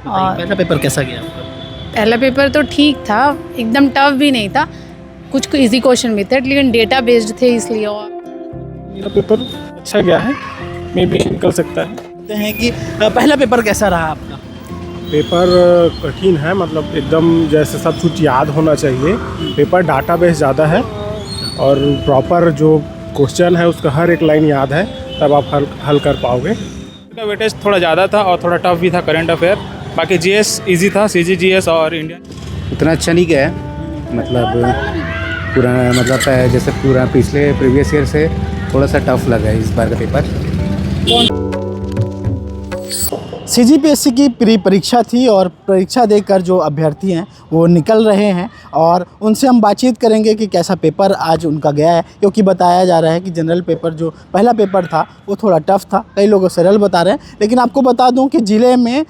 और पहला पेपर कैसा गया आपका? पहला पेपर तो ठीक था, एकदम टफ भी नहीं था, कुछ इजी क्वेश्चन भी थे लेकिन डेटा बेस्ड थे इसलिए। और मेरा पेपर अच्छा गया है, मे भी निकल सकता है। कहते हैं कि पहला पेपर कैसा रहा आपका? पेपर कठिन है, मतलब एकदम जैसे सब कुछ याद होना चाहिए। पेपर डाटा बेस ज़्यादा है और प्रॉपर जो क्वेश्चन है उसका हर एक लाइन याद है, तब आप हल कर पाओगे। का वेटेज थोड़ा ज़्यादा था और थोड़ा टफ भी था करंट अफेयर। बाकी जीएस इजी था, सीजीजीएस और इंडियन। उतना अच्छा नहीं गया है, मतलब पूरा मतलब जैसे पूरा पिछले प्रीवियस ईयर से थोड़ा सा टफ लगा है इस बार का पेपर। सीजीपीएससी की प्री परीक्षा थी और परीक्षा देकर जो अभ्यर्थी हैं वो निकल रहे हैं और उनसे हम बातचीत करेंगे कि कैसा पेपर आज उनका गया है, क्योंकि बताया जा रहा है कि जनरल पेपर जो पहला पेपर था वो थोड़ा टफ था, कई लोग सरल बता रहे हैं। लेकिन आपको बता दूं कि ज़िले में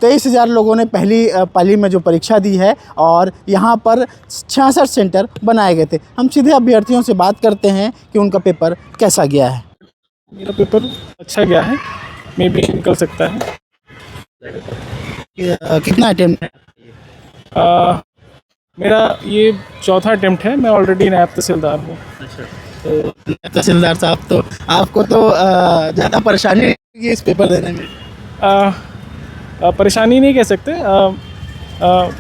23,000 लोगों ने पहली पाली में जो परीक्षा दी है और यहाँ पर 66 सेंटर बनाए गए थे। हम सीधे अभ्यर्थियों से बात करते हैं कि उनका पेपर कैसा गया है। मेरा पेपर अच्छा गया है, मे भी निकल सकता है। कितना अटेम्प्ट है? मेरा ये चौथा अटेम्प्ट है, मैं ऑलरेडी नायब तहसीलदार हूँ। तो तहसीलदार साहब, तो आपको तो ज़्यादा परेशानी होगी इस पेपर देने में? परेशानी नहीं कह सकते,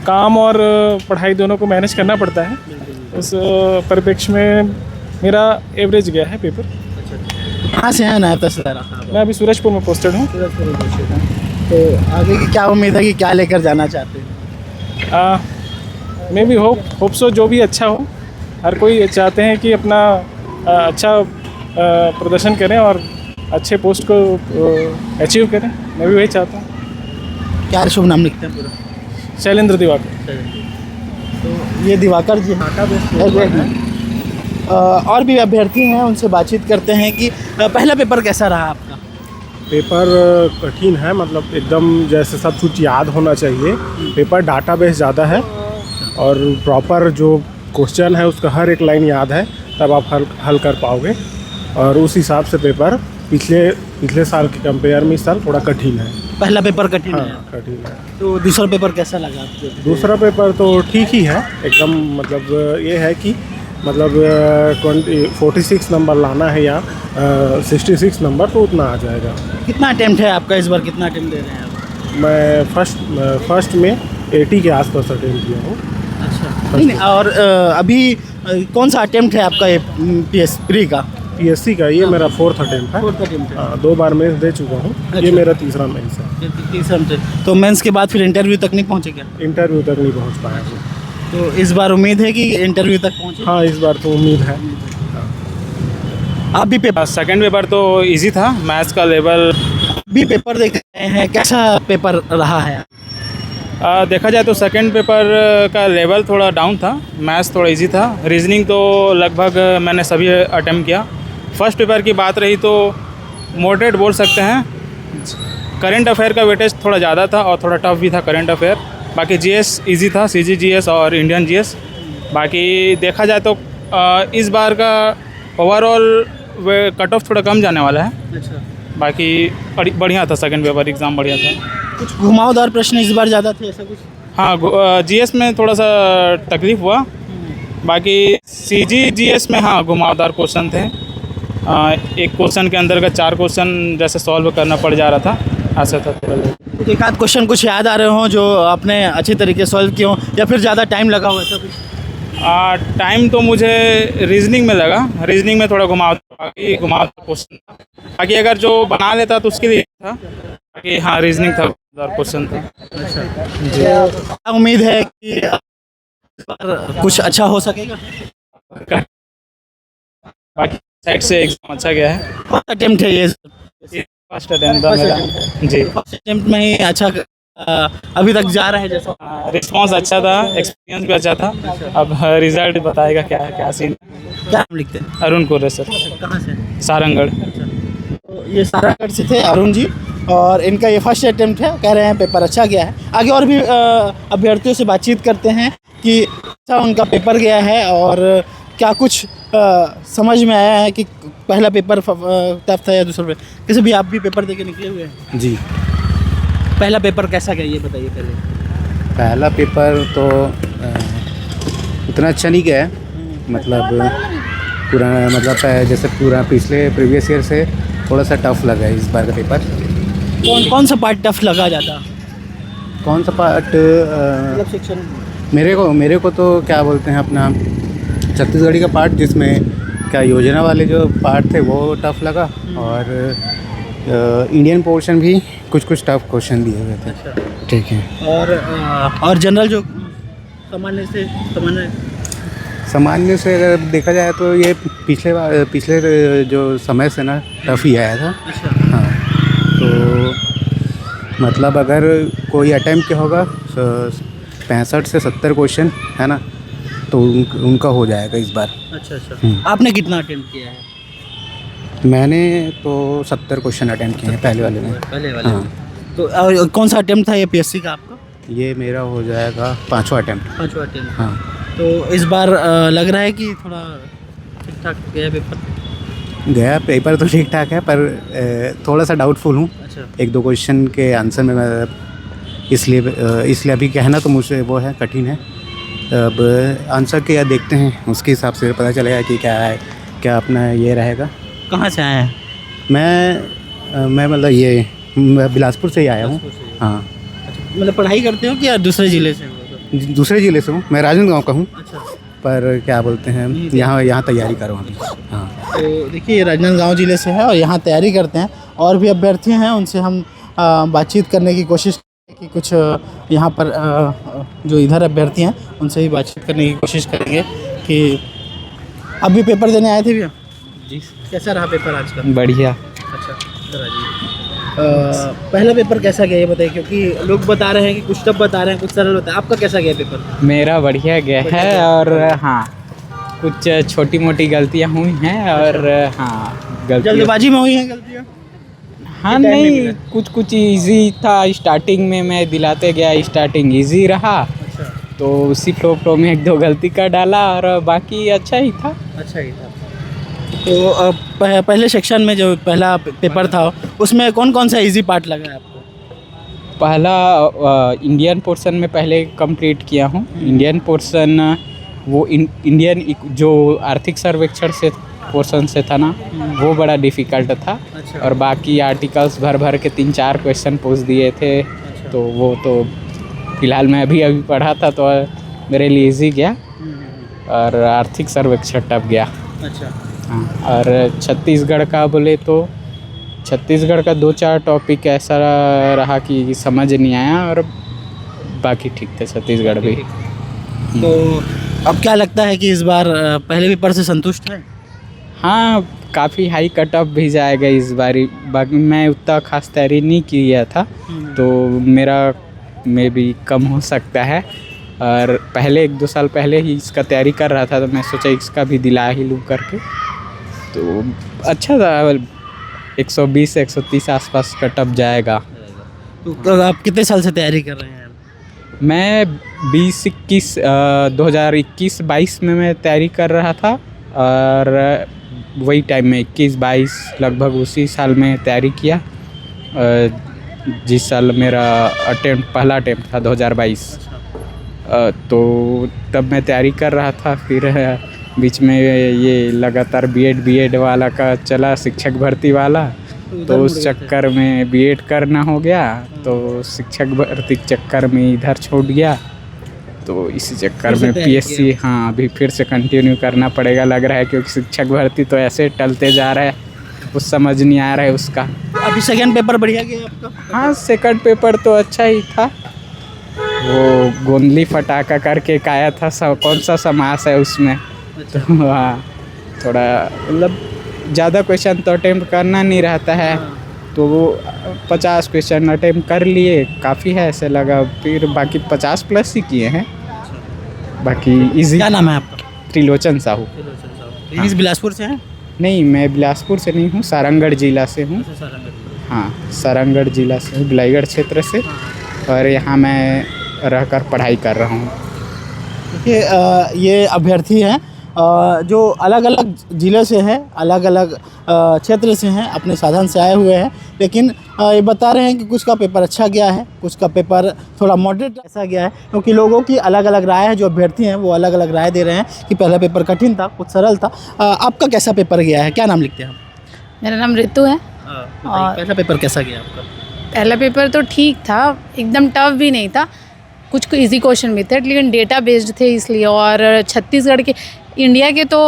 काम और पढ़ाई दोनों को मैनेज करना पड़ता है। उस परिप्रेक्ष्य में मेरा एवरेज गया है पेपर। कहाँ से हैं नायब तहसीलदार साहब? मैं अभी सूरजपुर में पोस्टेड हूँ। तो आगे की क्या उम्मीद है कि क्या लेकर जाना चाहते हैं? मे भी होप सो जो भी अच्छा हो। हर कोई चाहते हैं कि अपना अच्छा प्रदर्शन करें और अच्छे पोस्ट को अचीव करें। मैं भी वही चाहता हूँ। क्या शुभ नाम लिखते हैं पूरा? शैलेंद्र दिवाकर। तो ये दिवाकर जी हैं। और भी अभ्यर्थी हैं, उनसे बातचीत करते हैं कि पहला पेपर कैसा रहा आपका? पेपर कठिन है, मतलब एकदम जैसे सब कुछ याद होना चाहिए। पेपर डाटा बेस ज़्यादा है और प्रॉपर जो क्वेश्चन है उसका हर एक लाइन याद है, तब आप हल कर पाओगे। और उस हिसाब से पेपर पिछले साल के कंपेयर में इस साल थोड़ा कठिन है। पहला पेपर कठिन है। कठिन है। तो दूसरा पेपर कैसा लगा आपको? दूसरा पेपर तो ठीक ही है एकदम, मतलब ये है कि मतलब 46 नंबर लाना है या 66 नंबर, तो उतना आ जाएगा। कितना अटेम्प्ट है आपका इस बार? कितना अटेम्प्ट दे रहे हैं आप? मैं फर्स्ट में 80 के आसपास अटेम्प्ट किया हूँ। अच्छा, नहीं और अभी कौन सा अटेम्प्ट है आपका ये प्री का? पीएससी का ये मेरा 4th अटेम्प्ट है। 4th अटेम्प्ट है। हाँ, 2 बार मेंस दे चुका हूँ। अच्छा। ये मेरा तीसरा मेंस है। तीसरा अटेम्प्ट। तो मेंस के बाद फिर इंटरव्यू तक नहीं पहुँचे क्या? इंटरव्यू तक नहीं पहुँच पाया हूँ। तो इस बार उम्मीद है कि इंटरव्यू तक पहुँचे? हाँ, इस बार तो उम्मीद है। आप भी पेपर सेकंड पेपर तो इजी था, मैथ्स का लेवल। देख रहे हैं, कैसा पेपर रहा है? देखा जाए तो सेकंड पेपर का लेवल थोड़ा डाउन था, मैथ्स थोड़ा इजी था, रीजनिंग तो लगभग मैंने सभी अटेम्प्ट किया। फर्स्ट पेपर की बात रही तो मॉडरेट बोल सकते हैं। करंट अफेयर का वेटेज थोड़ा ज़्यादा था और थोड़ा टफ भी था करंट अफेयर। बाकी जीएस इजी था, सीजीजीएस और इंडियन जीएस। बाकी देखा जाए तो इस बार का ओवरऑल कट ऑफ थोड़ा कम जाने वाला है। अच्छा, बाकी बढ़िया था, सेकंड पेपर एग्ज़ाम बढ़िया था। कुछ घुमावदार प्रश्न इस बार ज़्यादा थे, ऐसा कुछ? हाँ, जीएस में थोड़ा सा तकलीफ हुआ। बाकी सीजीजीएस में हाँ घुमावदार क्वेश्चन थे। एक क्वेश्चन के अंदर का 4 क्वेश्चन जैसे सॉल्व करना पड़ जा रहा था, ऐसा था थोड़ा। एक आध क्वेश्चन कुछ याद आ रहे हों जो आपने अच्छे तरीके से सॉल्व किए हों, या फिर ज़्यादा टाइम लगा हो, ऐसा कुछ? टाइम तो मुझे रीजनिंग में लगा, रीजनिंग में थोड़ा घुमावदार क्वेश्चन था। बाकी अगर जो बना लेता तो उसके लिए था। बाकी हाँ, रीजनिंग था, क्वेश्चन था। जी, क्या उम्मीद है कि इस बार कुछ अच्छा हो सकेगा? बाकी साइड से एग्जाम अच्छा गया है। फर्स्ट अटेम्प्ट है ये? फर्स्ट अटेम्प्ट था मेरा जी। फर्स्ट अटेम्प्ट में ही अच्छा अभी तक जा रहा है जैसा? रिस्पांस अच्छा था, एक्सपीरियंस भी अच्छा था। अब रिजल्ट बताएगा क्या सीन। क्या नाम लिखते हैं? अरुण कोरे सर, कहाँ से? सारंगढ़। तो ये सारागढ़ से थे अरुण जी, और इनका ये फर्स्ट अटेम्प्ट है। कह रहे हैं पेपर अच्छा गया है। आगे और भी अभ्यर्थियों से बातचीत करते हैं कि अच्छा उनका पेपर गया है और क्या कुछ समझ में आया है कि पहला पेपर टफ था या दूसरा पेपर। कैसे भी आप भी पेपर दे के निकले हुए हैं? जी, पहला पेपर कैसा गया ये बताइए पहले। पहला पेपर तो उतना अच्छा नहीं गया है, मतलब पूरा मतलब जैसे पूरा पिछले प्रीवियस ईयर से थोड़ा सा टफ लगा है इस बार का पेपर। कौन सा पार्ट टफ लगा ज़्यादा? कौन सा पार्ट? मतलब सेक्शन मेरे को तो क्या बोलते हैं अपना छत्तीसगढ़ी का पार्ट, जिसमें क्या योजना वाले जो पार्ट थे वो टफ लगा, और इंडियन पोर्शन भी कुछ टफ क्वेश्चन दिए हुए थे। ठीक है। और जनरल जो सामान्य से अगर देखा जाए तो ये पिछले जो समय से ना टफ ही आया था। हाँ, तो मतलब अगर कोई अटैम्प्ट किया होगा 65 से 70 क्वेश्चन है ना, तो उनका हो जाएगा इस बार। अच्छा। आपने कितना अटेम्प्ट किया है? मैंने तो 70 क्वेश्चन अटैम्प्ट किए हैं पहले वाले में। हाँ। तो कौन सा अटेम्प्ट था ये पीएससी का आपका? ये मेरा हो जाएगा 5वां अटैम्प्ट। हाँ। तो इस बार लग रहा है कि थोड़ा ठीक ठाक गया पेपर तो ठीक ठाक है, पर थोड़ा सा डाउटफुल हूँ। अच्छा। 1-2 क्वेश्चन के आंसर में मैं इसलिए अभी कहना तो मुझसे वो है, कठिन है। अब आंसर के या देखते हैं, उसके हिसाब से पता चलेगा कि क्या है, क्या अपना ये रहेगा। कहाँ से आए हैं? मैं मतलब ये बिलासपुर से ही आया हूँ। हाँ। मतलब पढ़ाई करते हो कि या दूसरे ज़िले से हो? दूसरे ज़िले से हूँ, मैं राजनांदगांव का हूँ। अच्छा। पर क्या बोलते हैं, यहाँ तैयारी कर रहा हूँ अभी। हाँ। तो देखिए ये राजनांदगांव ज़िले से है और यहाँ तैयारी करते हैं, और भी अभ्यर्थी हैं, उनसे हम बातचीत करने की कोशिश कि कुछ यहाँ पर जो इधर अभ्यर्थी हैं उनसे भी बातचीत करने की कोशिश करेंगे कि अभी पेपर देने आए थे भैया जी। कैसा रहा पेपर आज का? बढ़िया। अच्छा, इधर आ जाइए। पहला पेपर कैसा गया ये बताइए, क्योंकि लोग बता रहे हैं कि कुछ टफ बता रहे हैं, कुछ सरल होता है। आपका कैसा गया पेपर? मेरा बढ़िया गया है, और हाँ कुछ छोटी मोटी गलतियाँ हुई हैं, और हाँ जल्दबाजी में हुई हैं गलतियाँ? हाँ नहीं, कुछ इजी था। स्टार्टिंग में मैं दिलाते गया, स्टार्टिंग इजी रहा। अच्छा। तो उसी फ्लो में 1-2 गलती कर डाला, और बाकी अच्छा ही था। तो पहले सेक्शन में जो पहला पेपर था उसमें कौन सा इजी पार्ट लगा है आपको? पहला इंडियन पोर्शन में पहले कंप्लीट किया हूँ। इंडियन पोर्शन वो इंडियन जो आर्थिक सर्वेक्षण से पोर्शन से था ना, वो बड़ा डिफ़िकल्ट था। अच्छा। और बाकी आर्टिकल्स भर के 3-4 क्वेश्चन पूछ दिए थे। अच्छा। तो वो तो फ़िलहाल मैं अभी पढ़ा था तो मेरे लिए इजी गया, और आर्थिक सर्वेक्षण टफ गया। अच्छा। हाँ। और छत्तीसगढ़ का बोले तो छत्तीसगढ़ का 2-4 टॉपिक ऐसा रहा कि समझ नहीं आया, और बाकी ठीक थे छत्तीसगढ़ भी। तो अब क्या लगता है कि इस बार पहले पेपर से संतुष्ट है? हाँ, काफ़ी हाई कट ऑफ भी जाएगा इस बारी। बाकी मैं उतना खास तैयारी नहीं किया था, तो मेरा में भी कम हो सकता है। और पहले 1-2 साल पहले ही इसका तैयारी कर रहा था, तो मैं सोचा इसका भी दिला ही लूँ करके। तो अच्छा था, 120 से 130 आसपास कट ऑफ जाएगा। तो आप कितने साल से तैयारी कर रहे हैं? मैं 2021-22 में मैं तैयारी कर रहा था, और वही टाइम में 21-22 लगभग उसी साल में तैयारी किया। जिस साल मेरा पहला अटेम्प्ट था 2022, तो तब मैं तैयारी कर रहा था। फिर बीच में ये लगातार बीएड वाला का चला, शिक्षक भर्ती वाला, तो उस चक्कर में बीएड करना हो गया, तो शिक्षक भर्ती के चक्कर में इधर छूट गया। तो इसी चक्कर में पीएससी हाँ अभी फिर से कंटिन्यू करना पड़ेगा लग रहा है, क्योंकि शिक्षक भर्ती तो ऐसे टलते जा रहा है, कुछ समझ नहीं आ रहा है उसका। अभी सेकंड पेपर बढ़िया गया आपका? हाँ, सेकंड पेपर तो अच्छा ही था। वो गोंदली फटाका करके एक आया था, कौन सा समास है उसमें। तो हाँ, थोड़ा मतलब ज़्यादा क्वेश्चन तो अटेम्प्ट करना नहीं रहता है, तो वो 50 क्वेश्चन अटेम्प्ट कर लिए, काफ़ी है ऐसे लगा। फिर बाकी 50+ ही किए हैं, बाकी इजी। क्या नाम है आपका? त्रिलोचन साहू। इस बिलासपुर से हैं? नहीं, मैं बिलासपुर से नहीं हूँ, सारंगढ़ जिला से हूँ। हाँ, सारंगढ़ जिला से हूँ, बिलाईगढ़ क्षेत्र से। और यहाँ मैं रहकर पढ़ाई कर रहा हूँ। देखिए ये अभ्यर्थी हैं जो अलग अलग ज़िले से हैं, अलग अलग क्षेत्र से हैं, अपने साधन से आए हुए हैं, लेकिन ये बता रहे हैं कि कुछ का पेपर अच्छा गया है, कुछ का पेपर थोड़ा मॉडरेट ऐसा गया है, क्योंकि लोगों की अलग अलग राय है। जो अभ्यर्थी हैं वो अलग अलग राय दे रहे हैं कि पहला पेपर कठिन था, कुछ सरल था। आपका कैसा पेपर गया है? क्या नाम लिखते हैं आप? मेरा नाम ऋतु है। और पहला पेपर कैसा गया आपका? पहला पेपर तो ठीक था, एकदम टफ भी नहीं था, कुछ इजी क्वेश्चन भी थे, लेकिन डेटा बेस्ड थे इसलिए। और छत्तीसगढ़ के, इंडिया के तो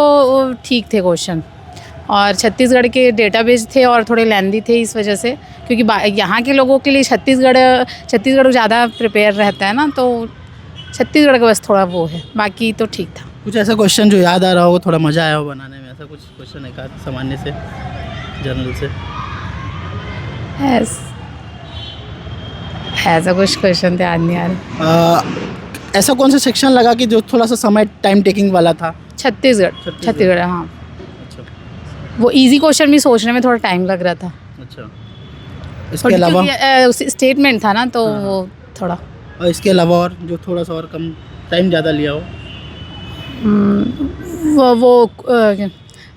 ठीक थे क्वेश्चन, और छत्तीसगढ़ के डेटा बेस्ड थे और थोड़े लेंदी थे इस वजह से, क्योंकि यहाँ के लोगों के लिए छत्तीसगढ़ ज़्यादा प्रिपेयर रहता है ना, तो छत्तीसगढ़ का बस थोड़ा वो है, बाकी तो ठीक था। कुछ ऐसा क्वेश्चन जो याद आ रहा हो, थोड़ा मज़ा आया हो बनाने में, ऐसा कुछ क्वेश्चन एक आध सामान्य से, जनरल से? ऐसा कुछ क्वेश्चन तो याद नहीं आ रहा। ऐसा कौन सा सेक्शन लगा कि जो थोड़ा सा समय टाइम टेकिंग वाला था? छत्तीसगढ़, हाँ। अच्छा वो इजी क्वेश्चन भी सोचने में थोड़ा टाइम लग रहा था। अच्छा, इसके अलावा स्टेटमेंट था ना, तो वो थोड़ा। और इसके अलावा और जो थोड़ा सा और कम टाइम ज़्यादा लिया हो?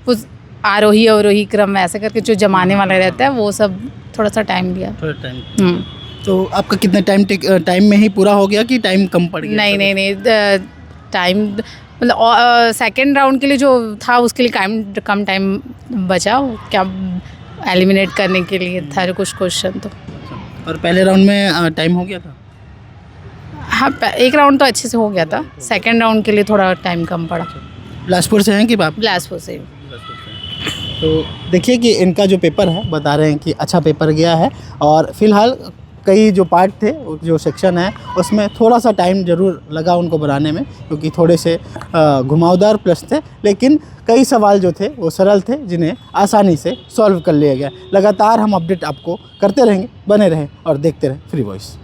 वो आरोही अवरोही क्रम ऐसे करके जो जमाने वाला रहता है, वो सब थोड़ा सा टाइम लिया। थोड़ा टाइम। तो आपका कितने टाइम में ही पूरा हो गया कि टाइम कम पड़ गया? नहीं, टाइम मतलब सेकेंड राउंड के लिए जो था उसके लिए कम टाइम बचा, वो क्या एलिमिनेट करने के लिए था कुछ क्वेश्चन तो। और पहले राउंड में टाइम हो गया था? हाँ, एक राउंड तो अच्छे से हो गया था, सेकेंड राउंड के लिए थोड़ा टाइम कम पड़ा। बिलासपुर से हैं कि आप? बिलासपुर से। तो देखिए कि इनका जो पेपर है, बता रहे हैं कि अच्छा पेपर गया है, और फिलहाल कई जो पार्ट थे, जो सेक्शन है, उसमें थोड़ा सा टाइम ज़रूर लगा उनको बनाने में, क्योंकि थोड़े से घुमावदार प्रश्न थे, लेकिन कई सवाल जो थे वो सरल थे, जिन्हें आसानी से सॉल्व कर लिया गया। लगातार हम अपडेट आपको करते रहेंगे, बने रहें और देखते रहें फ्री वॉइस।